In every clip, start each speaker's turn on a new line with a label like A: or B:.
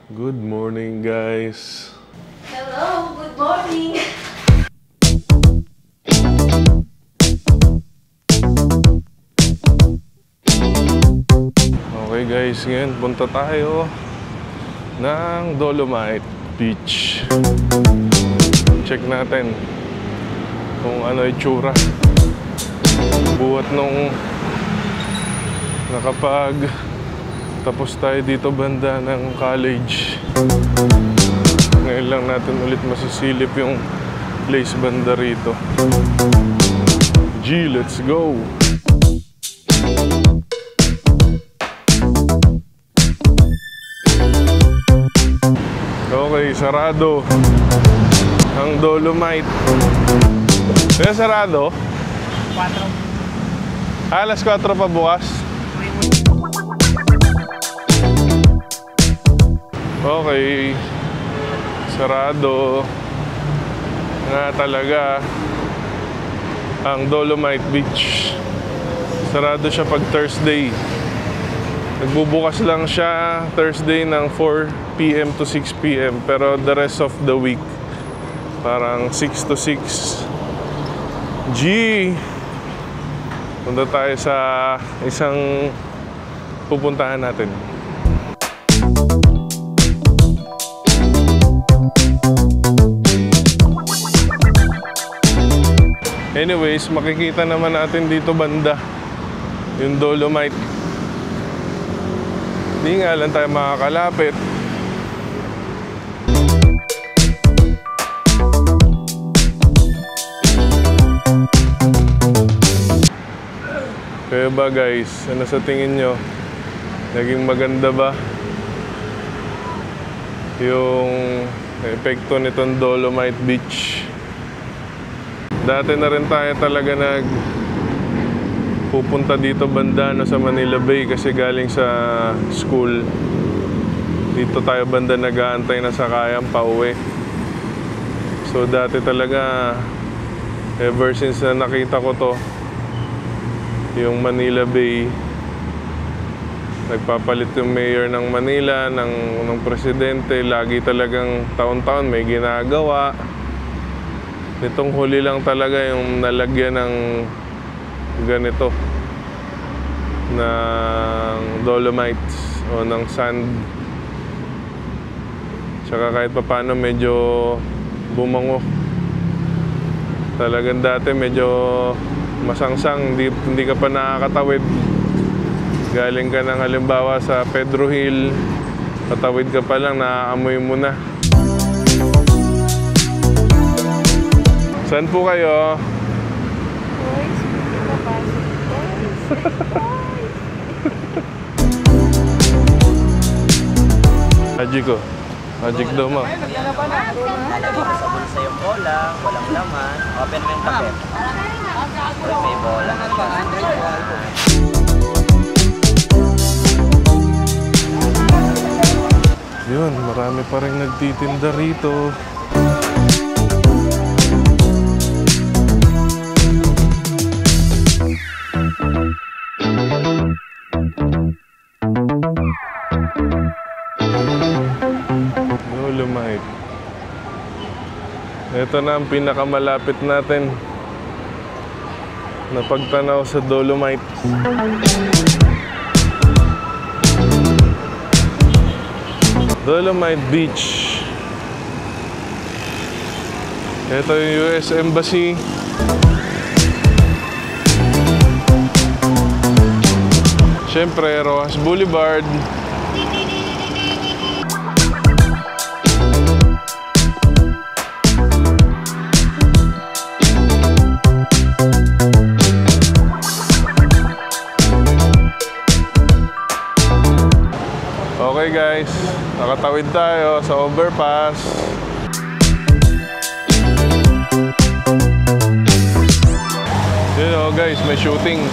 A: Good morning, guys.
B: Hello, good morning.
A: Okay guys, ngayon punta tayo ng Dolomite Beach. Check natin kung ano itsura buhat nung nakapag tapos tayo dito banda ng college. Ngayon lang natin ulit masisilip yung place banda rito. G, let's go! Okay, sarado ang Dolomite. Kaya sarado? 4. Alas 4 pa bukas? Okay, sarado nga talaga ang Dolomite Beach. Sarado siya pag Thursday. Nagbubukas lang siya Thursday ng 4 PM to 6 PM. Pero the rest of the week, parang 6 to 6. G! Punta tayo sa isang pupuntahan natin. Anyways, makikita naman natin dito banda yung Dolomite. Hindi nga lang tayo makakalapit. Kaya ba guys, ano sa tingin nyo? Naging maganda ba yung epekto nitong Dolomite Beach? Dati na rin tayo talaga pupunta dito banda sa Manila Bay kasi galing sa school. Dito tayo banda nag-aantay na sakayang pauwi. So dati talaga, ever since na nakita ko to, yung Manila Bay, nagpapalit yung mayor ng Manila, ng presidente, lagi talagang taon-taon may ginagawa. Nitong huli lang talaga yung nalagyan ng ganito ng Dolomites o ng sand. Tsaka kahit papaano medyo bumango. Talagang dati medyo masangsang, hindi ka pa nakakatawid. Galing ka ng halimbawa sa Pedro Hill, patawid ka pa lang, naaamoy mo na. Saan po kayo? Magic ko. Magic daw ma.
C: Sabon sa yung bola, walang laman. Open mo yung takip. Uy, may bola na naman.
A: Yun, marami pa rin nagtitinda rito. Dolomite. Ito na ang pinakamalapit natin na pagtanaw sa Dolomite. Dolomite Beach. Ito yung US Embassy. Siyempre, Rojas Boulevard. Okay guys, nakatawid tayo sa overpass. Yun o guys, may shooting.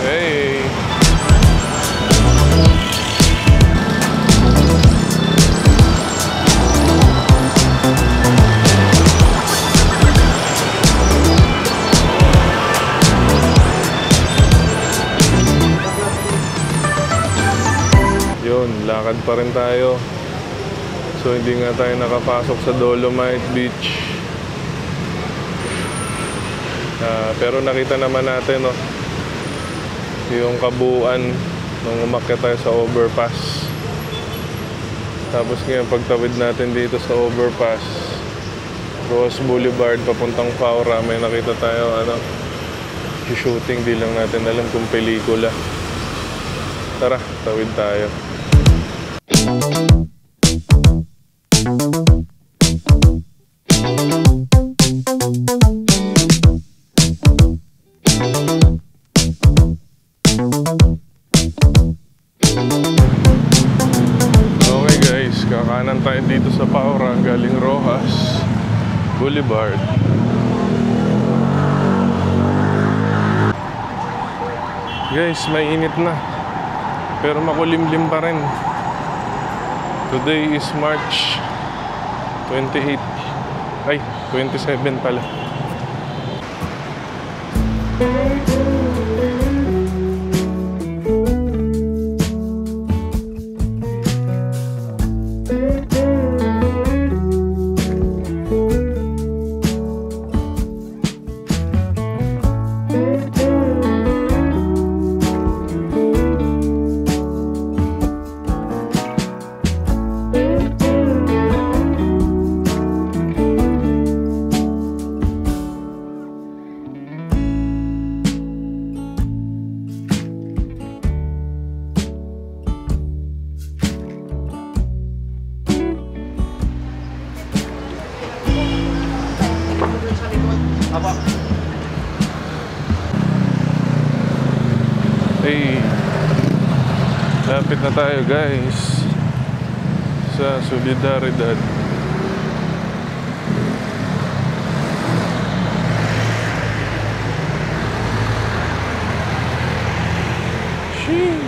A: Hey! Yun. lakad pa rin tayo. So hindi nga tayo nakapasok sa Dolomite Beach. Pero nakita naman natin, no, yung kabuuan nung umakyat tayo sa overpass. Tapos ngayon pagtawid natin dito sa overpass, Ross Boulevard papuntang Faura, may nakita tayo shooting, di lang natin alam kung pelikula. Tara, tawid tayo. Okay guys, kakanan tayo dito sa Faura galing Rojas Boulevard. Guys, may init na. Pero makulimlim pa rin. Today is March 28. Ay, 27 pala. Hey, lapit na tayo guys sa Solidaridad. Shee.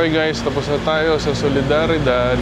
A: Okay guys, tapos na tayo sa Solidaridad.